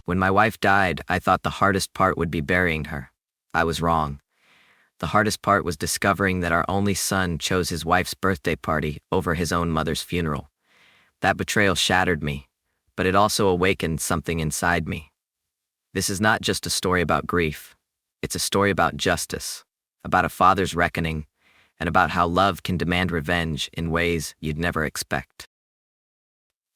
When my wife died, I thought the hardest part would be burying her. I was wrong. The hardest part was discovering that our only son chose his wife's birthday party over his own mother's funeral. That betrayal shattered me, but it also awakened something inside me. This is not just a story about grief. It's a story about justice, about a father's reckoning, and about how love can demand revenge in ways you'd never expect.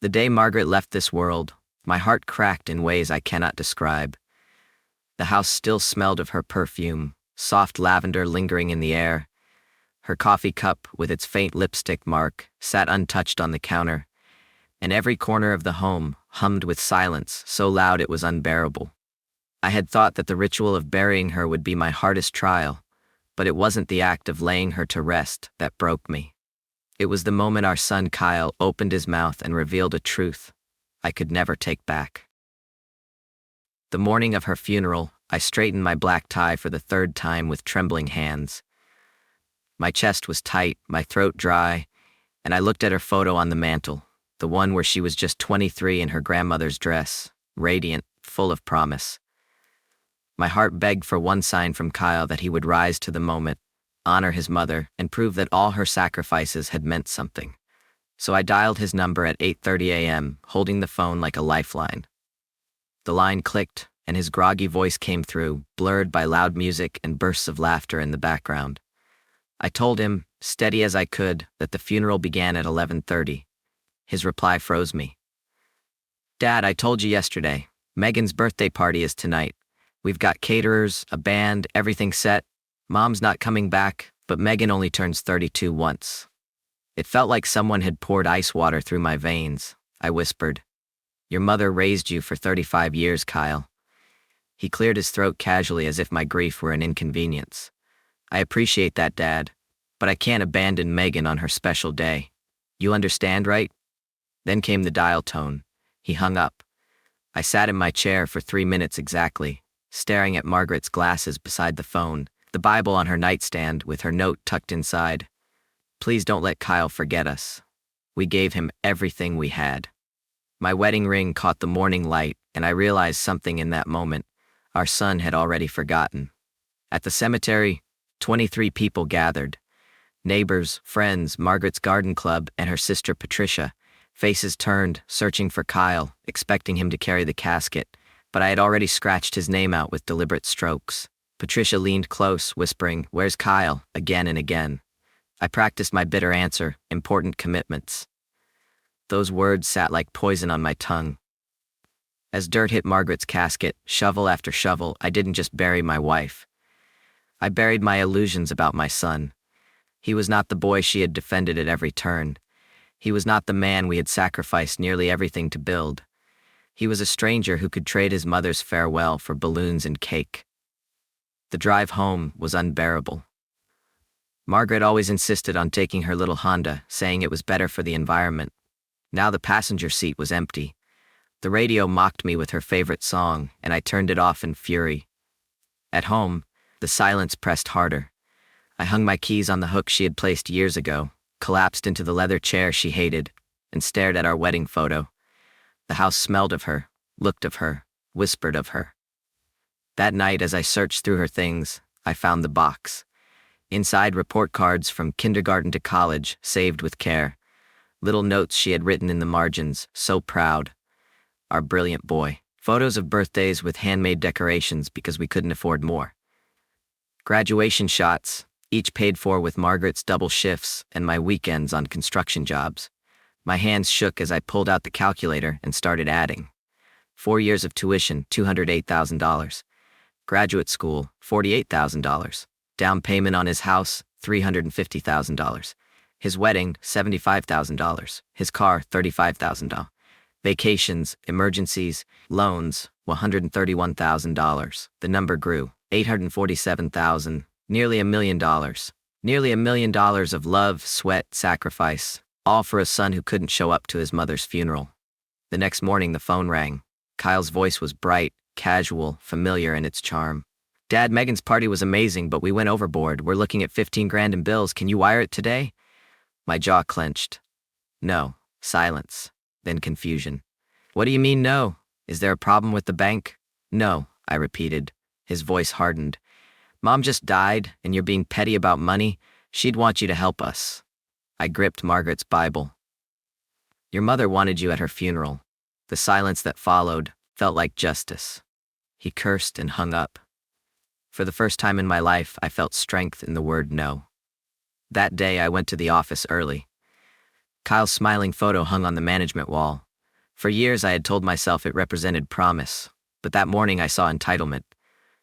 The day Margaret left this world, my heart cracked in ways I cannot describe. The house still smelled of her perfume, soft lavender lingering in the air. Her coffee cup, with its faint lipstick mark, sat untouched on the counter, and every corner of the home hummed with silence so loud it was unbearable. I had thought that the ritual of burying her would be my hardest trial, but it wasn't the act of laying her to rest that broke me. It was the moment our son Kyle opened his mouth and revealed a truth I could never take back. The morning of her funeral, I straightened my black tie for the third time with trembling hands. My chest was tight, my throat dry, and I looked at her photo on the mantel, the one where she was just 23 in her grandmother's dress, radiant, full of promise. My heart begged for one sign from Kyle that he would rise to the moment, honor his mother, and prove that all her sacrifices had meant something. So I dialed his number at 8:30 a.m., holding the phone like a lifeline. The line clicked, and his groggy voice came through, blurred by loud music and bursts of laughter in the background. I told him, steady as I could, that the funeral began at 11:30. His reply froze me. "Dad, I told you yesterday. Megan's birthday party is tonight. We've got caterers, a band, everything set. Mom's not coming back, but Megan only turns 32 once." It felt like someone had poured ice water through my veins. I whispered, "Your mother raised you for 35 years, Kyle." He cleared his throat casually as if my grief were an inconvenience. "I appreciate that, Dad, but I can't abandon Megan on her special day. You understand, right?" Then came the dial tone. He hung up. I sat in my chair for 3 minutes exactly, staring at Margaret's glasses beside the phone, the Bible on her nightstand with her note tucked inside. "Please don't let Kyle forget us. We gave him everything we had." My wedding ring caught the morning light, and I realized something in that moment. Our son had already forgotten. At the cemetery, 23 people gathered. Neighbors, friends, Margaret's garden club, and her sister Patricia. Faces turned, searching for Kyle, expecting him to carry the casket, but I had already scratched his name out with deliberate strokes. Patricia leaned close, whispering, "Where's Kyle?" again and again. I practiced my bitter answer, "Important commitments." Those words sat like poison on my tongue. As dirt hit Margaret's casket, shovel after shovel, I didn't just bury my wife. I buried my illusions about my son. He was not the boy she had defended at every turn. He was not the man we had sacrificed nearly everything to build. He was a stranger who could trade his mother's farewell for balloons and cake. The drive home was unbearable. Margaret always insisted on taking her little Honda, saying it was better for the environment. Now the passenger seat was empty. The radio mocked me with her favorite song, and I turned it off in fury. At home, the silence pressed harder. I hung my keys on the hook she had placed years ago, collapsed into the leather chair she hated, and stared at our wedding photo. The house smelled of her, looked of her, whispered of her. That night, as I searched through her things, I found the box. Inside, report cards from kindergarten to college, saved with care. Little notes she had written in the margins, so proud. Our brilliant boy. Photos of birthdays with handmade decorations because we couldn't afford more. Graduation shots, each paid for with Margaret's double shifts and my weekends on construction jobs. My hands shook as I pulled out the calculator and started adding. 4 years of tuition, $208,000. Graduate school, $48,000. Down payment on his house, $350,000. His wedding, $75,000. His car, $35,000. Vacations, emergencies, loans, $131,000. The number grew, $847,000, nearly $1 million. Nearly $1 million of love, sweat, sacrifice, all for a son who couldn't show up to his mother's funeral. The next morning the phone rang. Kyle's voice was bright, casual, familiar in its charm. "Dad, Megan's party was amazing, but we went overboard. We're looking at 15 grand in bills. Can you wire it today?" My jaw clenched. "No." Silence. Then confusion. "What do you mean, no? Is there a problem with the bank? No, I repeated. His voice hardened. Mom just died, and you're being petty about money? She'd want you to help us. I gripped Margaret's Bible. Your mother wanted you at her funeral. The silence that followed felt like justice. He cursed and hung up. For the first time in my life, I felt strength in the word no. That day, I went to the office early. Kyle's smiling photo hung on the management wall. For years, I had told myself it represented promise, but that morning I saw entitlement.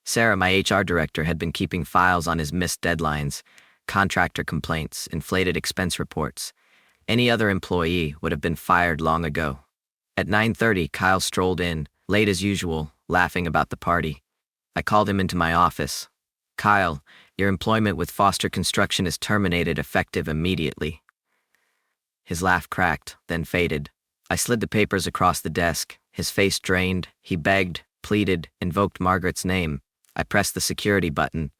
Sarah, my HR director, had been keeping files on his missed deadlines, contractor complaints, inflated expense reports. Any other employee would have been fired long ago. At 9:30, Kyle strolled in, late as usual, laughing about the party. I called him into my office. Kyle, your employment with Foster Construction is terminated effective immediately. His laugh cracked, then faded. I slid the papers across the desk. His face drained. He begged, pleaded, invoked Margaret's name. I pressed the security button.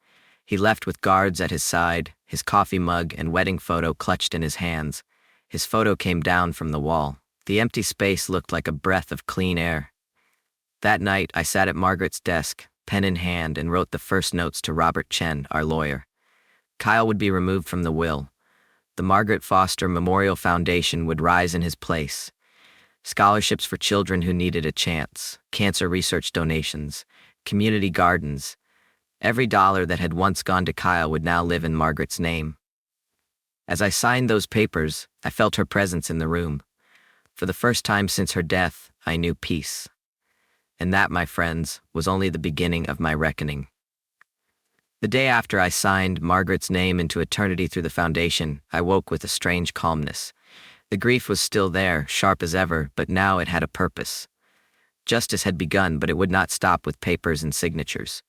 He left with guards at his side, his coffee mug and wedding photo clutched in his hands. His photo came down from the wall. The empty space looked like a breath of clean air. That night, I sat at Margaret's desk, pen in hand, and wrote the first notes to Robert Chen, our lawyer. Kyle would be removed from the will. The Margaret Foster Memorial Foundation would rise in his place. Scholarships for children who needed a chance, cancer research donations, community gardens. Every dollar that had once gone to Kyle would now live in Margaret's name. As I signed those papers, I felt her presence in the room. For the first time since her death, I knew peace. And that, my friends, was only the beginning of my reckoning. The day after I signed Margaret's name into eternity through the foundation, I woke with a strange calmness. The grief was still there, sharp as ever, but now it had a purpose. Justice had begun, but it would not stop with papers and signatures.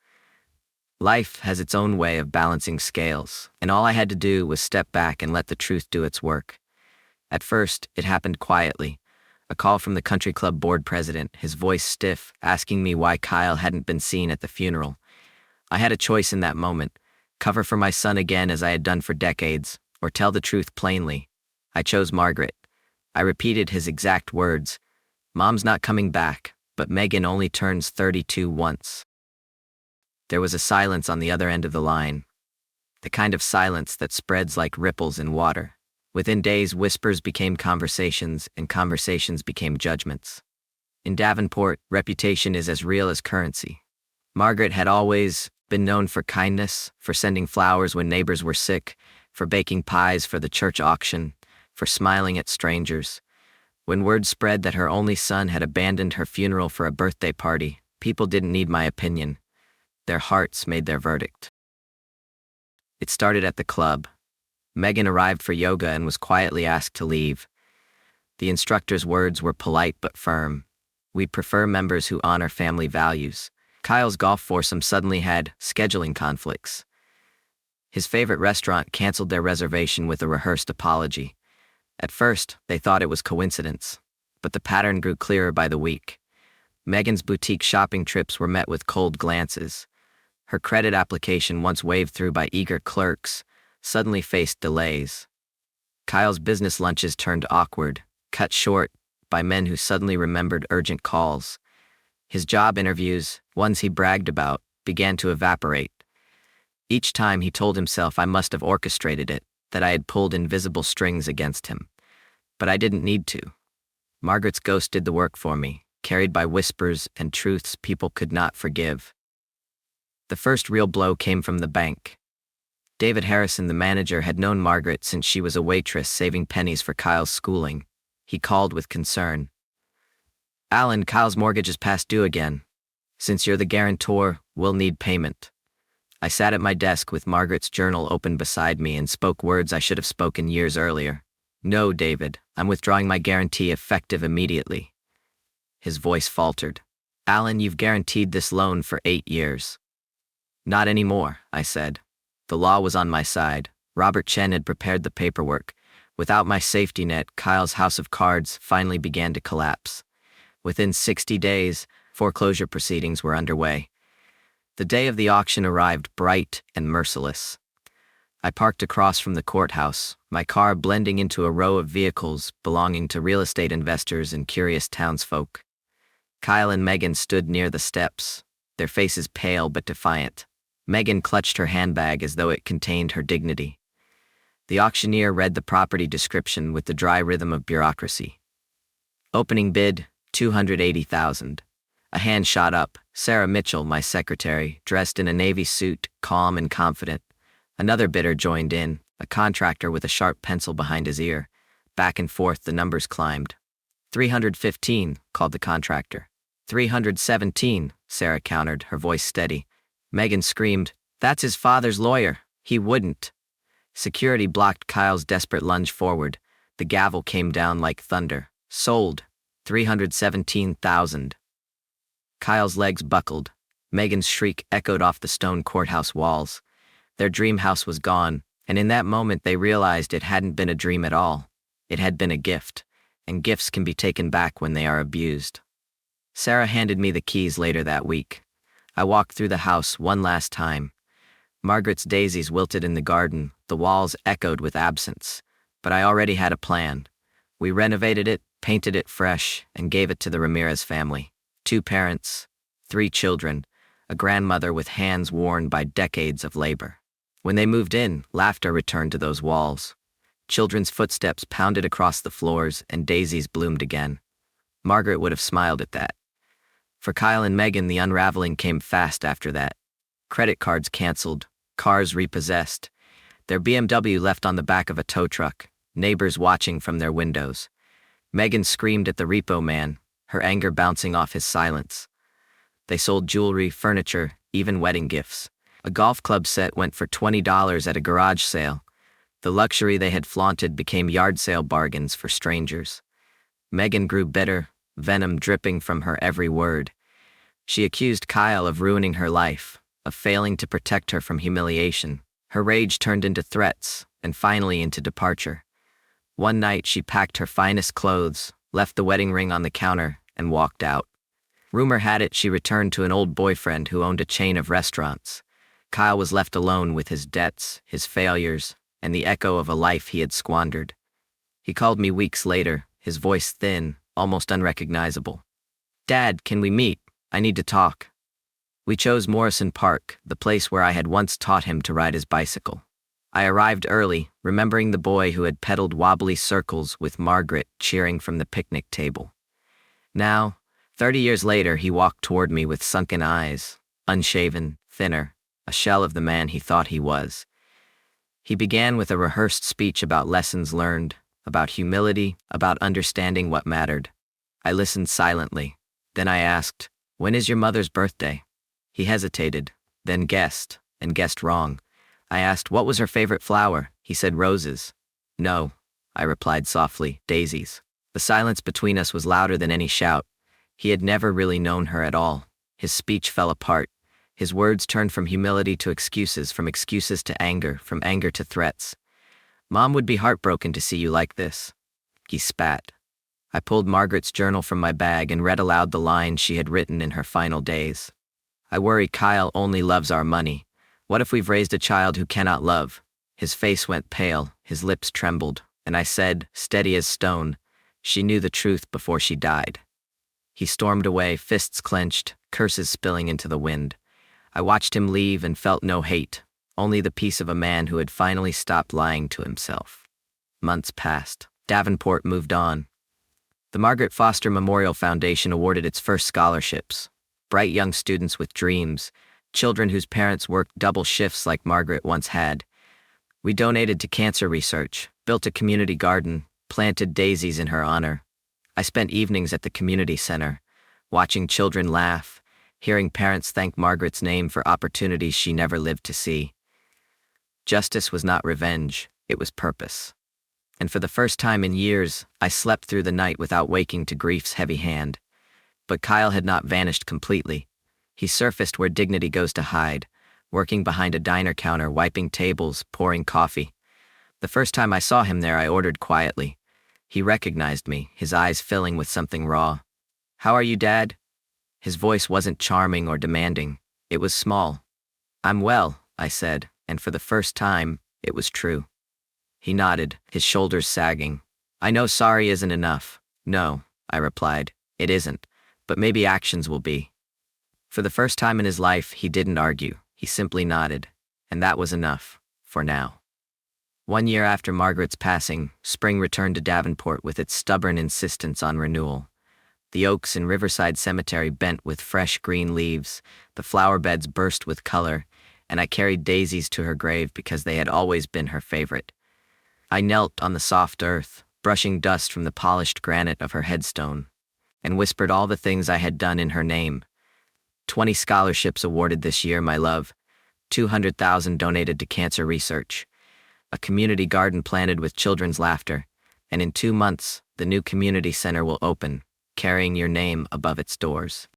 Life has its own way of balancing scales, and all I had to do was step back and let the truth do its work. At first, it happened quietly. A call from the country club board president, his voice stiff, asking me why Kyle hadn't been seen at the funeral. I had a choice in that moment: cover for my son again as I had done for decades, or tell the truth plainly. I chose Margaret. I repeated his exact words. Mom's not coming back, but Megan only turns 32 once. There was a silence on the other end of the line. The kind of silence that spreads like ripples in water. Within days, whispers became conversations, and conversations became judgments. In Davenport, reputation is as real as currency. Margaret had always been known for kindness, for sending flowers when neighbors were sick, for baking pies for the church auction, for smiling at strangers. When word spread that her only son had abandoned her funeral for a birthday party, people didn't need my opinion. Their hearts made their verdict. It started at the club. Megan arrived for yoga and was quietly asked to leave. The instructor's words were polite but firm. We'd prefer members who honor family values. Kyle's golf foursome suddenly had scheduling conflicts. His favorite restaurant canceled their reservation with a rehearsed apology. At first, they thought it was coincidence, but the pattern grew clearer by the week. Megan's boutique shopping trips were met with cold glances. Her credit application, once waved through by eager clerks, suddenly faced delays. Kyle's business lunches turned awkward, cut short by men who suddenly remembered urgent calls. His job interviews, ones he bragged about, began to evaporate. Each time he told himself I must have orchestrated it, that I had pulled invisible strings against him. But I didn't need to. Margaret's ghost did the work for me, carried by whispers and truths people could not forgive. The first real blow came from the bank. David Harrison, the manager, had known Margaret since she was a waitress saving pennies for Kyle's schooling. He called with concern. Alan, Kyle's mortgage is past due again. Since you're the guarantor, we'll need payment. I sat at my desk with Margaret's journal open beside me and spoke words I should have spoken years earlier. No, David, I'm withdrawing my guarantee effective immediately. His voice faltered. Alan, you've guaranteed this loan for 8 years. Not anymore, I said. The law was on my side. Robert Chen had prepared the paperwork. Without my safety net, Kyle's house of cards finally began to collapse. Within 60 days, foreclosure proceedings were underway. The day of the auction arrived bright and merciless. I parked across from the courthouse, my car blending into a row of vehicles belonging to real estate investors and curious townsfolk. Kyle and Megan stood near the steps, their faces pale but defiant. Megan clutched her handbag as though it contained her dignity. The auctioneer read the property description with the dry rhythm of bureaucracy. Opening bid, $280,000. A hand shot up. Sarah Mitchell, my secretary, dressed in a navy suit, calm and confident. Another bidder joined in, a contractor with a sharp pencil behind his ear. Back and forth the numbers climbed. 315, called the contractor. 317, Sarah countered, her voice steady. Megan screamed, "That's his father's lawyer. He wouldn't." Security blocked Kyle's desperate lunge forward. The gavel came down like thunder. Sold. 317,000. Kyle's legs buckled. Megan's shriek echoed off the stone courthouse walls. Their dream house was gone, and in that moment they realized it hadn't been a dream at all. It had been a gift, and gifts can be taken back when they are abused. Sarah handed me the keys later that week. I walked through the house one last time. Margaret's daisies wilted in the garden, the walls echoed with absence, but I already had a plan. We renovated it, painted it fresh, and gave it to the Ramirez family. 2 parents, 3 children, a grandmother with hands worn by decades of labor. When they moved in, laughter returned to those walls. Children's footsteps pounded across the floors and daisies bloomed again. Margaret would have smiled at that. For Kyle and Megan, the unraveling came fast after that. Credit cards canceled, cars repossessed, their BMW left on the back of a tow truck, neighbors watching from their windows. Megan screamed at the repo man, her anger bouncing off his silence. They sold jewelry, furniture, even wedding gifts. A golf club set went for $20 at a garage sale. The luxury they had flaunted became yard sale bargains for strangers. Megan grew bitter, venom dripping from her every word. She accused Kyle of ruining her life, of failing to protect her from humiliation. Her rage turned into threats, and finally into departure. One night she packed her finest clothes, left the wedding ring on the counter, and walked out. Rumor had it she returned to an old boyfriend who owned a chain of restaurants. Kyle was left alone with his debts, his failures, and the echo of a life he had squandered. He called me weeks later, his voice thin, almost unrecognizable. "Dad, can we meet? I need to talk." We chose Morrison Park, the place where I had once taught him to ride his bicycle. I arrived early, remembering the boy who had pedaled wobbly circles with Margaret cheering from the picnic table. Now, 30 years later, he walked toward me with sunken eyes, unshaven, thinner, a shell of the man he thought he was. He began with a rehearsed speech about lessons learned, about humility, about understanding what mattered. I listened silently. Then I asked, "When is your mother's birthday?" He hesitated, then guessed, and guessed wrong. I asked, "What was her favorite flower?" He said, "Roses." "No," I replied softly, "daisies." The silence between us was louder than any shout. He had never really known her at all. His speech fell apart. His words turned from humility to excuses, from excuses to anger, from anger to threats. "Mom would be heartbroken to see you like this." He spat. I pulled Margaret's journal from my bag and read aloud the lines she had written in her final days. "I worry Kyle only loves our money. What if we've raised a child who cannot love?" His face went pale, his lips trembled, and I said, steady as stone, "She knew the truth before she died." He stormed away, fists clenched, curses spilling into the wind. I watched him leave and felt no hate, only the peace of a man who had finally stopped lying to himself. Months passed. Davenport moved on. The Margaret Foster Memorial Foundation awarded its first scholarships. Bright young students with dreams, children whose parents worked double shifts like Margaret once had. We donated to cancer research, built a community garden, planted daisies in her honor. I spent evenings at the community center, watching children laugh, hearing parents thank Margaret's name for opportunities she never lived to see. Justice was not revenge, it was purpose. And for the first time in years, I slept through the night without waking to grief's heavy hand. But Kyle had not vanished completely. He surfaced where dignity goes to hide, working behind a diner counter, wiping tables, pouring coffee. The first time I saw him there, I ordered quietly. He recognized me, his eyes filling with something raw. "How are you, Dad?" His voice wasn't charming or demanding. It was small. "I'm well," I said, and for the first time, it was true. He nodded, his shoulders sagging. "I know sorry isn't enough." "No," I replied, "it isn't. But maybe actions will be. For the first time in his life, he didn't argue. He simply nodded. And that was enough. For now. 1 year after Margaret's passing, spring returned to Davenport with its stubborn insistence on renewal. The oaks in Riverside Cemetery bent with fresh green leaves, the flower beds burst with color, and I carried daisies to her grave because they had always been her favorite. I knelt on the soft earth, brushing dust from the polished granite of her headstone, and whispered all the things I had done in her name. 20 scholarships awarded this year, my love. 200,000 donated to cancer research. A community garden planted with children's laughter, and in 2 months, the new community center will open, carrying your name above its doors.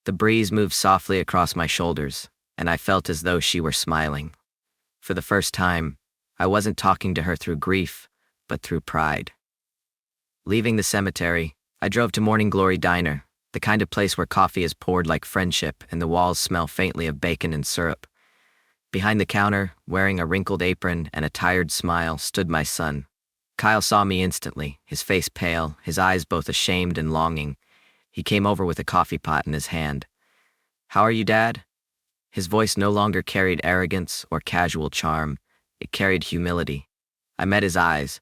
The breeze moved softly across my shoulders, and I felt as though she were smiling. For the first time, I wasn't talking to her through grief, but through pride. Leaving the cemetery, I drove to Morning Glory Diner, the kind of place where coffee is poured like friendship and the walls smell faintly of bacon and syrup. Behind the counter, wearing a wrinkled apron and a tired smile, stood my son. Kyle saw me instantly, his face pale, his eyes both ashamed and longing. He came over with a coffee pot in his hand. "How are you, Dad?" His voice no longer carried arrogance or casual charm. It carried humility. I met his eyes.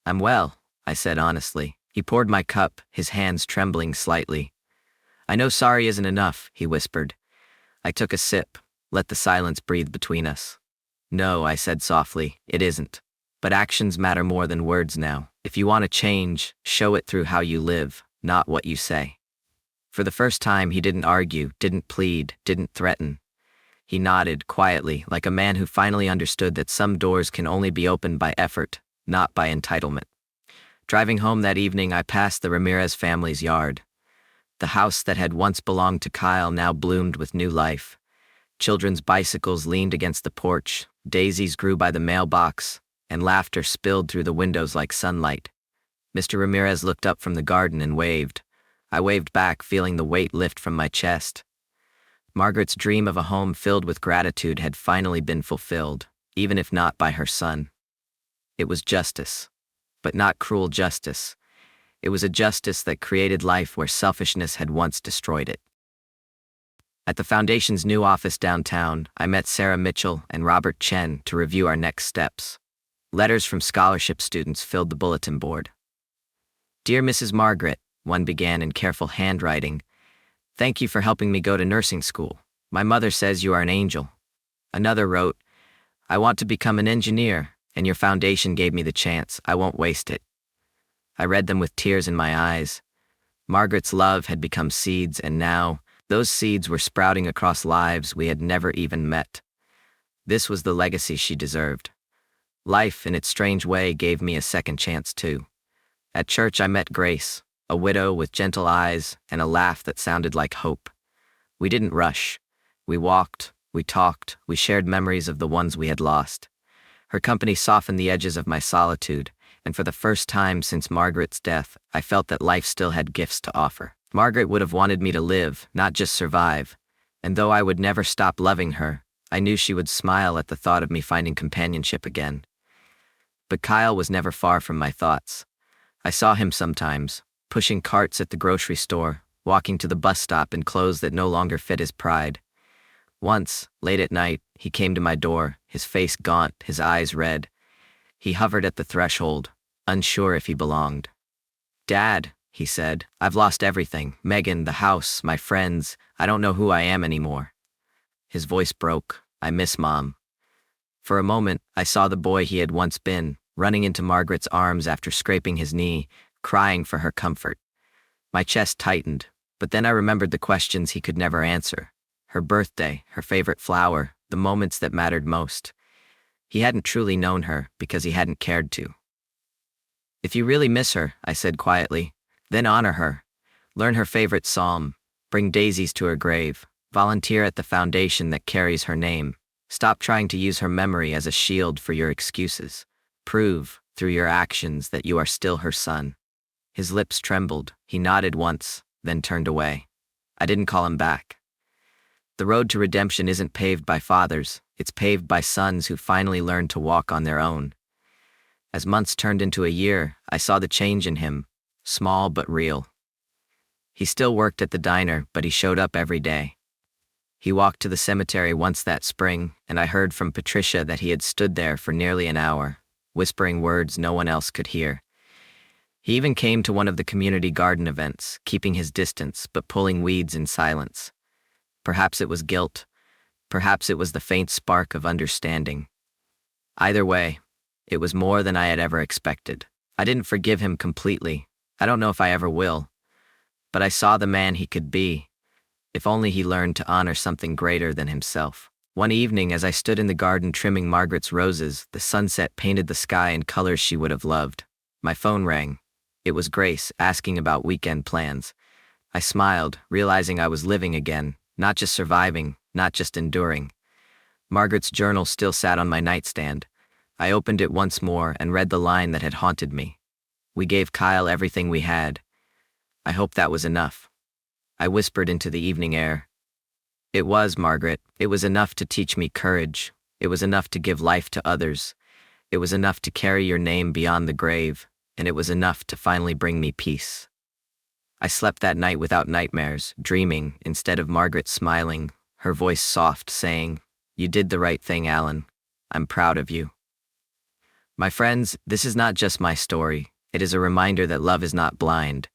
"I'm well," I said honestly. He poured my cup, his hands trembling slightly. "I know sorry isn't enough," he whispered. I took a sip, let the silence breathe between us. "No," I said softly, "it isn't. But actions matter more than words now. If you want to change, show it through how you live, not what you say." For the first time, he didn't argue, didn't plead, didn't threaten. He nodded quietly, like a man who finally understood that some doors can only be opened by effort, not by entitlement. Driving home that evening, I passed the Ramirez family's yard. The house that had once belonged to Kyle now bloomed with new life. Children's bicycles leaned against the porch, daisies grew by the mailbox, and laughter spilled through the windows like sunlight. Mr. Ramirez looked up from the garden and waved. I waved back, feeling the weight lift from my chest. Margaret's dream of a home filled with gratitude had finally been fulfilled, even if not by her son. It was justice, but not cruel justice. It was a justice that created life where selfishness had once destroyed it. At the Foundation's new office downtown, I met Sarah Mitchell and Robert Chen to review our next steps. Letters from scholarship students filled the bulletin board. "Dear Mrs. Margaret," one began in careful handwriting, "thank you for helping me go to nursing school. My mother says you are an angel." Another wrote, "I want to become an engineer, and your foundation gave me the chance. I won't waste it." I read them with tears in my eyes. Margaret's love had become seeds, and now, those seeds were sprouting across lives we had never even met. This was the legacy she deserved. Life, in its strange way, gave me a second chance too. At church I met Grace, a widow with gentle eyes and a laugh that sounded like hope. We didn't rush. We walked, we talked, we shared memories of the ones we had lost. Her company softened the edges of my solitude, and for the first time since Margaret's death, I felt that life still had gifts to offer. Margaret would have wanted me to live, not just survive, and though I would never stop loving her, I knew she would smile at the thought of me finding companionship again. But Kyle was never far from my thoughts. I saw him sometimes, pushing carts at the grocery store, walking to the bus stop in clothes that no longer fit his pride. Once, late at night, he came to my door, his face gaunt, his eyes red. He hovered at the threshold, unsure if he belonged. "Dad," he said, "I've lost everything. Megan, the house, my friends. I don't know who I am anymore." His voice broke. "I miss Mom." For a moment, I saw the boy he had once been, running into Margaret's arms after scraping his knee, crying for her comfort. My chest tightened, but then I remembered the questions he could never answer. Her birthday, her favorite flower, the moments that mattered most. He hadn't truly known her because he hadn't cared to. "If you really miss her," I said quietly, "then honor her. Learn her favorite psalm, bring daisies to her grave, volunteer at the foundation that carries her name. Stop trying to use her memory as a shield for your excuses. Prove, through your actions, that you are still her son." His lips trembled. He nodded once, then turned away. I didn't call him back. The road to redemption isn't paved by fathers, it's paved by sons who finally learned to walk on their own. As months turned into a year, I saw the change in him, small but real. He still worked at the diner, but he showed up every day. He walked to the cemetery once that spring, and I heard from Patricia that he had stood there for nearly an hour, whispering words no one else could hear. He even came to one of the community garden events, keeping his distance but pulling weeds in silence. Perhaps it was guilt. Perhaps it was the faint spark of understanding. Either way, it was more than I had ever expected. I didn't forgive him completely. I don't know if I ever will. But I saw the man he could be, if only he learned to honor something greater than himself. One evening, as I stood in the garden trimming Margaret's roses, the sunset painted the sky in colors she would have loved. My phone rang. It was Grace, asking about weekend plans. I smiled, realizing I was living again, not just surviving, not just enduring. Margaret's journal still sat on my nightstand. I opened it once more and read the line that had haunted me. "We gave Kyle everything we had. I hope that was enough." I whispered into the evening air. "It was, Margaret. It was enough to teach me courage. It was enough to give life to others. It was enough to carry your name beyond the grave, and it was enough to finally bring me peace." I slept that night without nightmares, dreaming, instead of Margaret smiling, her voice soft, saying, "You did the right thing, Alan. I'm proud of you." My friends, this is not just my story. It is a reminder that love is not blind,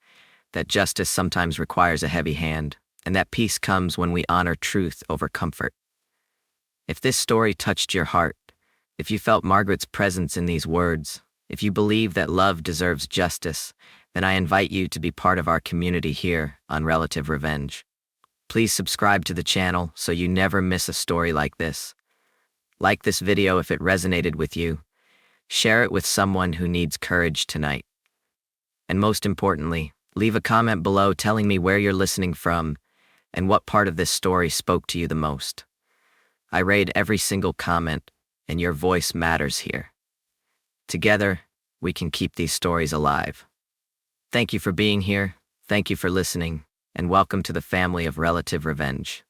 that justice sometimes requires a heavy hand, and that peace comes when we honor truth over comfort. If this story touched your heart, if you felt Margaret's presence in these words, if you believe that love deserves justice, then I invite you to be part of our community here on Relative Revenge. Please subscribe to the channel so you never miss a story like this. Like this video if it resonated with you. Share it with someone who needs courage tonight. And most importantly, leave a comment below telling me where you're listening from and what part of this story spoke to you the most. I read every single comment, and your voice matters here. Together, we can keep these stories alive. Thank you for being here, thank you for listening, and welcome to the family of Relative Revenge.